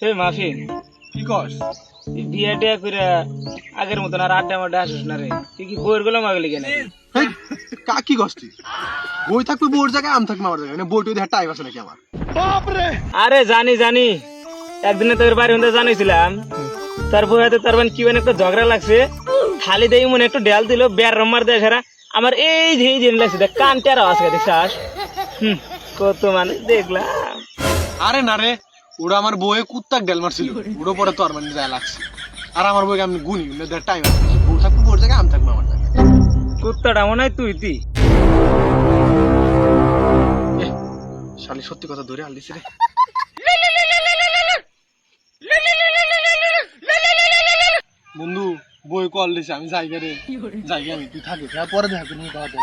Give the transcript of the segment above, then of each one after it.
হে muffin, কি কস? তুই বিয়ে টিয়া করে আগের মতন আর আড্ডা মাড্ডা আসিস না রে। তুই কি বইয়ের গুলো মাগলি কেন? হেই, কি কস তুই? বই থাকবে বোর জায়গায়, আম থাকবে আমার জায়গায়। বই টই দেখা টাইম আছে নাকি আমার? আরে জানি জানি, একদিনে তোর বাড়ি হতে জানিয়েছিলাম, তারপর হয়তো তার মানে কি মানে একটা ঝগড়া লাগছে, খালি দেই মনে একটু ডেল দিল, বের রম্মার দেয় সারা আমার এই যে লাগছে দেখ কানটার আওয়াজ করে দেখছাস। কত মানে দেখলাম। আরে না রে, ওরা আমার বইয়ে কুত্তাক ডেল মারছিল, ওরা পরে তো আর মানে যায় লাগছে। আর আমার বইকে আমি গুনি টাইম আছে, বউ থাকবে বোর জায়গায়, আম থাকবে আমার জায়গায়। কুত্তাটা মনে হয় তুই শালি সত্যি কথা ধরে আনলিস রে। বন্ধু বই কল দিছে, আমি জায়গা রে, জায়গা আমি, তুই থাকিস পরে দেখা করবি কথা।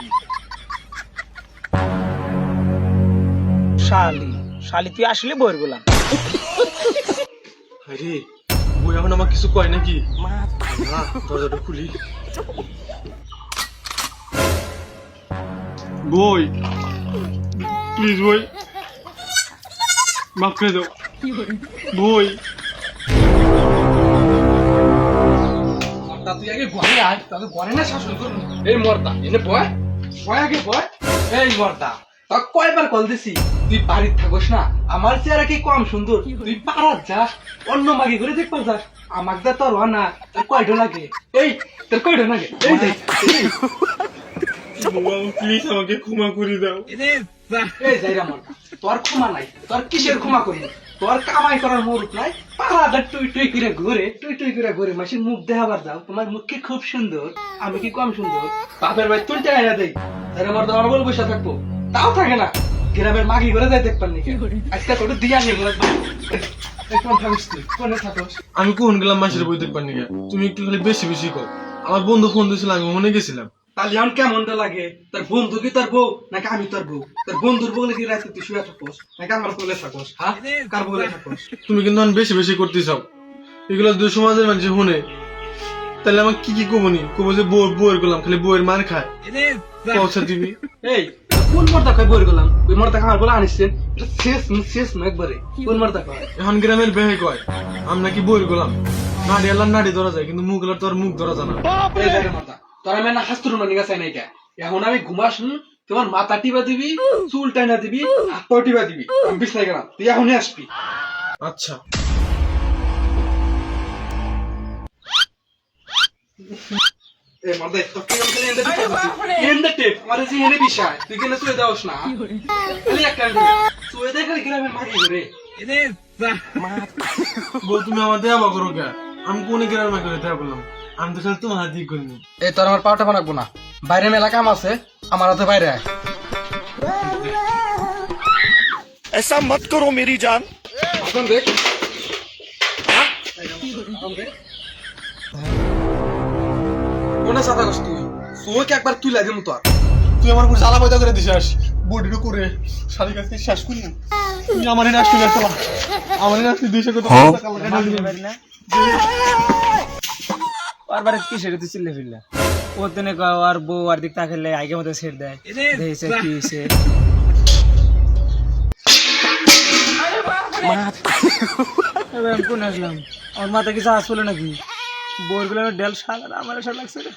শালি শালি তুই আসলে বইয়ের গোলাম। আরে বই এখন আমার কিছু কয় নাকি? না, দরজাটা খুলি। বই প্লিজ, বই মাফ করে দাও বই। তুই আগে ঘরে আয়, তাহলে ঘরে না শাসন করবি। এই মর্দা এনে বয়, বয় আগে বয়। এই মর্দা তোকে কয়বার কল দিছি, তুই বাড়িতে থাকোস না? আমার চেহারা কি কম সুন্দর? তুই পাড়ার যাস, অন্য মাগি করে দেখবার যাস, আমাক দা তোর না। তোর কয়টা লাগে? এই তোর কয়টা লাগে? এই দেখ, প্লিজ আমাকে ক্ষমা করে দাও। এই যাইরা মর্দা, তোর ক্ষমা নাই, তোর কিসের ক্ষমা করবি? তোর কামাই করার মুরুখ নাই, পাড়াটা টুই টুই করে ঘুরে মাসির মুখ দেখাবার যাও। তোমার মুখ কি খুব সুন্দর, আমি কি কম সুন্দর? বাপের ভাই তুলতে আইনা দেই, তাহলে আমার দর বল বসে থাকবো, তাও থাকে না। গ্রামের মাগি করে যাই দেখবার নাকি আজকে করে দিয়া নিয়ে আমি কোন গেলাম মাসের বই দেখবার নাকি? তুমি একটু খালি বেশি বেশি কর। আমার বন্ধু ফোন দিয়েছিল, আমি মনে গেছিলাম। তাহলে এখন কেমনটা লাগে? তোর বন্ধু কি তোর বউ নাকি আমি তোর বউ? তোর বন্ধুর বউ নাকি রাতে তুই শুয়ে থাকোস নাকি আমার বলে থাকোস? হ্যাঁ, কার বলে থাকোস? তুমি কিন্তু বেশি বেশি করতে চাও। এগুলো দুই সমাজের মানুষ শুনে, তাহলে আমার কি কি কবনি? কব যে বউয়ের গোলাম, খালি বউয়ের মার খায়। পৌঁছা দিবি। এই কোন মর্দা খায় বউয়ের গোলাম? ওই মর্দা খাওয়ার বলে আনিসছেন, শেষ না একবারে। কোন মর্দা খায়? এখন গ্রামের বেহে কয় আমি নাকি বউয়ের গোলাম। নাড়ি আল্লাহ নাড়ি ধরা যায়, কিন্তু মুখ এলার তোর মুখ ধরা জানা। তোর আমি না হাস্তুর মানি গেছে নাই কে? এখন আমি ঘুমাস, তোমার মাথা টিপা দিবি, চুল টাইনা দিবি, হাত পা টিপা দিবি, আমি বিছনায় গেলাম, তুই এখনই আসবি। আচ্ছা। এই মর্দা তো কি আমি এন্ড টেপ আমারে যে এনে বিষয় তুই কেন তুই দাওস না? খালি একটা তুই দেখ খালি গ্রামে মাগি করে এনে বল। তুমি আমার দেয়া করো কে? আমি কোন গ্রামে মাগি করে দেয়া বললাম? আমি তো খালি তোমার হাত দিয়ে করিনি। এই তোর আমার পাউটা বানাবো না, বাইরে মেলা কাম আছে, আমার হাতে বাইরে আয়। ऐसा मत करो मेरी जान। এখন দেখ কোনে সাদা কস তুই? তুই কি একবার তুই লাগে মতো? তুই আমার উপর জ্বালা পয়দা করে দিছিস, বডিরও করে শাড়ি কাছে শেষ করি। তুই আমার না শুনে চলা, আমার না তুই 200 কত টাকা লাগাই না। বারবার কি সেটা তুই চিল্লে ফিরলা ওর দিনে আর বউ আর দিক তাকালে আগে মতো ছেড়ে দেয় দেখছে কি হয়েছে। আমি কোন আসলাম, আমার মাথা কিছু আসলো নাকি? বউর গুলো ডেল সালা আমার এসব লাগছে রে।